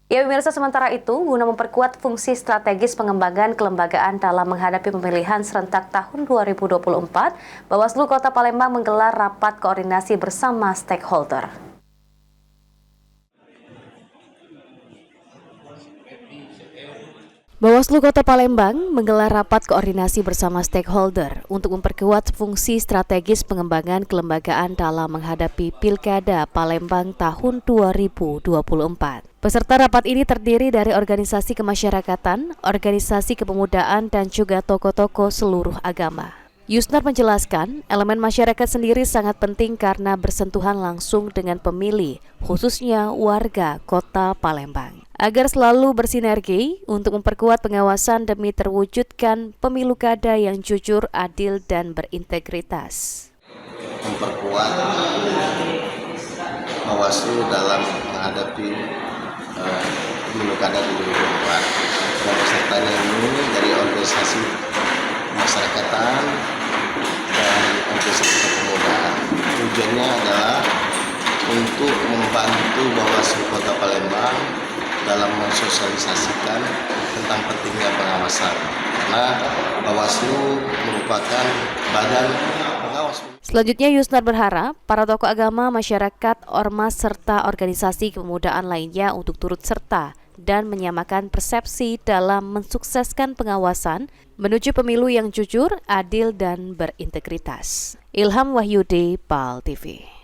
Ya pemirsa, sementara itu, guna memperkuat fungsi strategis pengembangan kelembagaan dalam menghadapi pemilihan serentak tahun 2024, Bawaslu Kota Palembang menggelar rapat koordinasi bersama stakeholder. Bawaslu Kota Palembang menggelar rapat koordinasi bersama stakeholder untuk memperkuat fungsi strategis pengembangan kelembagaan dalam menghadapi Pilkada Palembang tahun 2024. Peserta rapat ini terdiri dari organisasi kemasyarakatan, organisasi kepemudaan, dan juga tokoh-tokoh seluruh agama. Yusnar menjelaskan, elemen masyarakat sendiri sangat penting karena bersentuhan langsung dengan pemilih, khususnya warga Kota Palembang. Agar selalu bersinergi untuk memperkuat pengawasan demi terwujudkan pemilu kada yang jujur, adil, dan berintegritas. Memperkuat Bawaslu dalam menghadapi pemilu kada 2024. Pesertanya ini dari organisasi masyarakatan dan organisasi kepemudaan. Tujuannya adalah untuk membantu Bawaslu Kota Palembang dalam mensosialisasikan tentang pentingnya pengawasan, karena Bawaslu merupakan badan pengawas. Selanjutnya, Yusnar berharap para tokoh agama, masyarakat, ormas, serta organisasi kepemudaan lainnya untuk turut serta dan menyamakan persepsi dalam mensukseskan pengawasan menuju pemilu yang jujur, adil, dan berintegritas. Ilham Wahyudi, PAL TV.